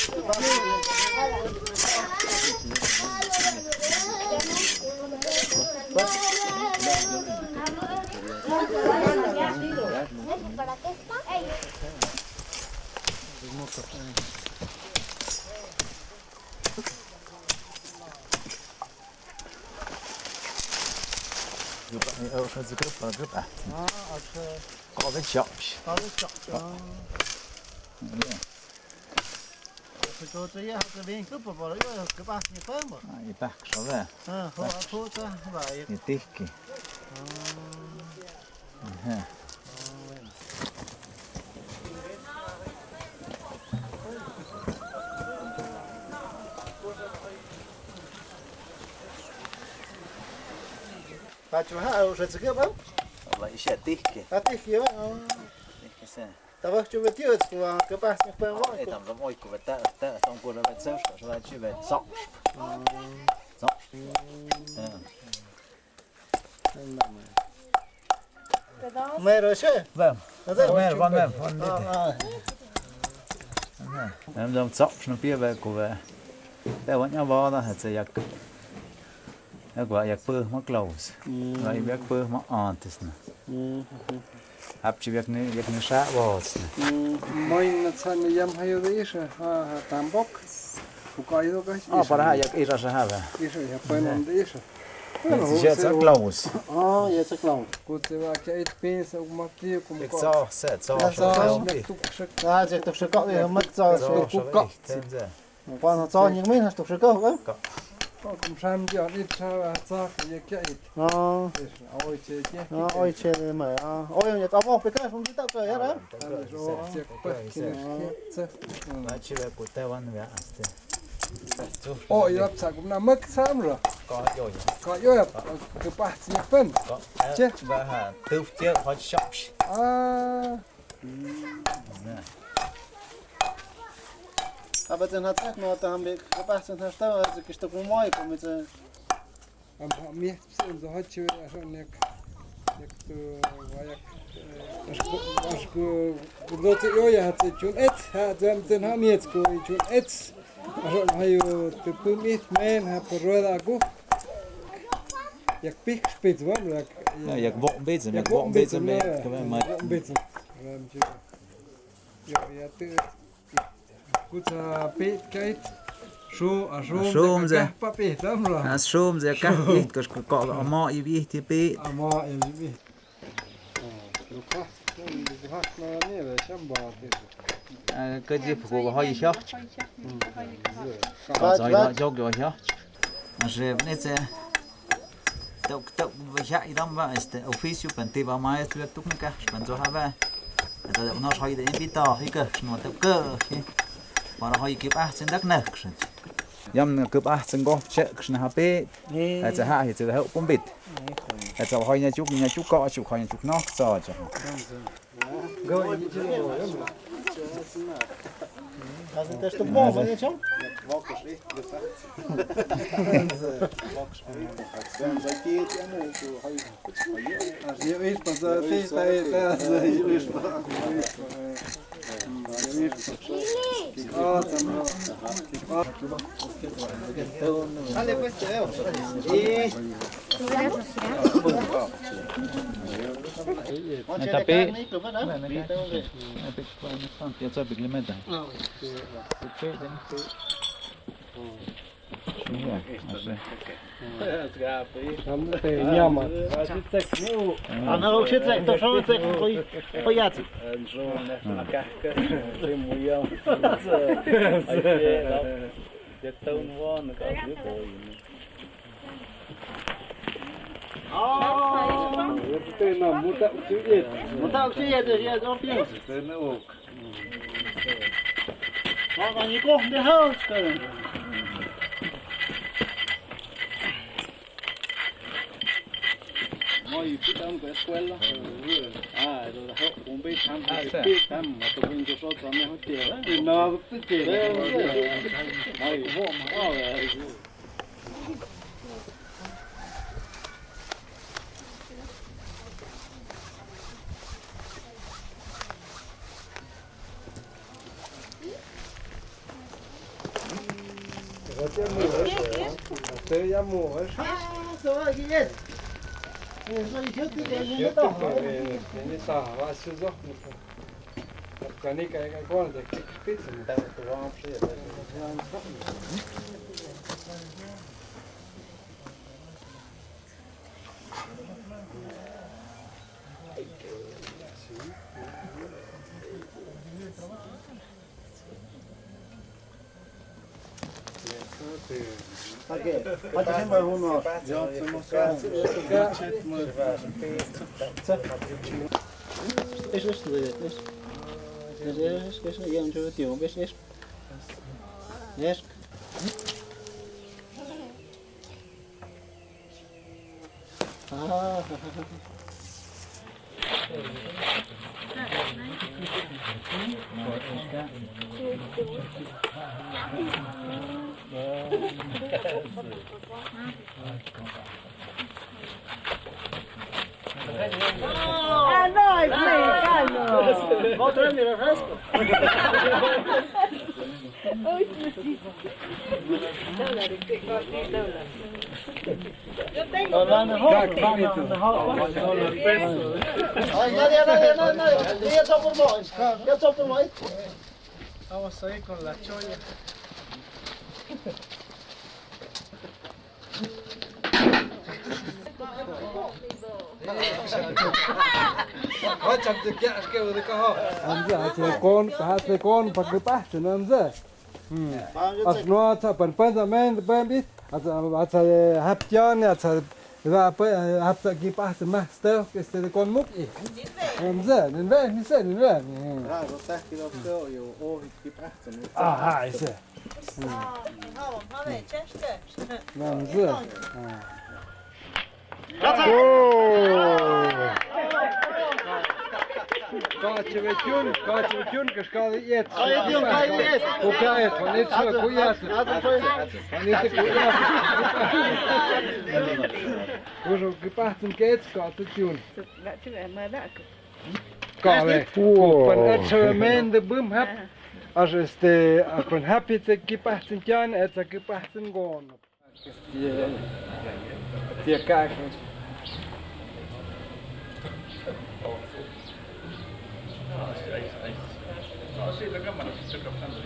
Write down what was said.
Już jest grupa. Có cái chậu. Phải cho tôi học cái bên cướp vào đấy cái bác như phớm mà. Ai ta, sao vậy? Không ăn thuốc ta, vậy. Cái tí kì. Bà chú hạ ở sẽ cướp không? Vậy sẽ tí kì. Tí kì vậy. Tí kì xem. Ta vợ chú về tiêu của cái bác như phớm vậy. Ê, tầm lắm ôi của ta, xong của nó về sớm, rồi lại chú về sọc. Sọc. Mẹ rồi chứ? Vâng. Mẹ Con đi. Em dòng sọc nó phía về của về.แต่ว่าเนี่ยว่าเราจะอยากแล้วก็อยากเปิดมะกรูดเราอยากเปิดมะอ่อนติสนะฮับชีวิตนี้อยากนึกชาบอสนะ Moin natsan yam hayo isha ha tambok. Bukai do guys. อ๋อปะฮะอยากอีราชฮะแบบ Isha ya poem de isha. เชื่อสักกรูด vậy chắc lòng. Kute va ke it pins u makti kuอีก ko. ซอเสร็จซอ Tuk shak Chắc tôi sẽ có thì mất cho. เต็มจ้ะ Còn cho những mấy tôi sẽ có không? ko kum sham ji on it cha cha ye ke it. Oi che che. Ôi trời mày ôi nhà tao mong phải cái không biết tao cười hết đấy. Ro che ko kin che. มาชีวิตกูแต่วันเวียสเต O yap sa kum na mak sam ro. ก็โยย Ko yo yap ke pa si pen. ก็เจ๊ว่าฮะตึ๊บเจ๊ฮอตช็อป Ah. À bây giờ nó chắc nó tao bị cái bác sinh thật tao cái cái cũng mỏi của mình giờ. Am ha mi sen zo hachu asho nek tu vayak ashku dot yo ya hat chun et ha zam ten ha miet ko chun et asho hayo tu pumit men ha porroda gu yak pik spit vam yak อยากบอกเบสอยากบอกเบสแม่ก็ไม่มา bit ram chu yo ya tu kuta pit kait Shu, Shum ze. Papi, tamro. As shum ze ka ít có có mò y vi thì pe Ama elbi. Lukas, bu hakla ne ve şamba. cái gì phụ của hơi xót rồi nó chốt rồi xót mà rồi nên sẽ tàu tàu với chạy đâm vào este office bản tin vào mai tôi túc cả bản cho ha về tao nó hơi để biết to hay cơ nó tao cơ mà nó hơi kịp trên đất nè yam kịp trên go chạy nó ha peจะha thìจะhelp cũng bịtจะhơi nhà chúc cọ chúc hơi nhà chúc nó cho cho Go ni je. Das ist das bom, mas não chão. Je weet pas dat het tijd is Oh, tamro. Dale pues te veo. Này tập pe я це біглемета. Tam te nyama. Она вообще так, то что это пояцы. Te na muta uciet. Вот так все это я опять. Te na ok. Мама не кухня хаоска. Moi pitang ko eskwela. Do ho un bit tham tham ma to bin jo so to me ho tie. Na tu tie. Moi ho ma Te llamo, ¿eh? Sao aquí es? Eso yo te digo todo. Ni sa, va su zo. Kani kai kai kon de spitz. Okej, vad det händer hon och jag måste Eso es lo de es. Es ya un chulo tío, ¿ves es? Es. Ah. Ah, no, es mexicano. Vou trazer meu refresco. Yo tengo Vamos a ir con la cholla. Có chậm được kia kêu được có. Anh giờ chơi con bắt cái bát cho nên giờ. Nó cha phần phần giờ men bên biết. Asa hấp chọn asa và hấp cái bát mà stel cái con múc ý. Anh giờ nên về nên sẽ nên về. À hay sẽ. Nên giờ. Kaatje weet Jun, kan je eten. Hoe kan je het? Van dit soort koeien. Van dit koeien. Hoe zo gepacht een keet, gaat het Jun. Kan je? Van het zo men de boom heb. Als je van heb je het gepacht een jan, het gepacht een goon. Die kijken. Sí, la cámara se está captando.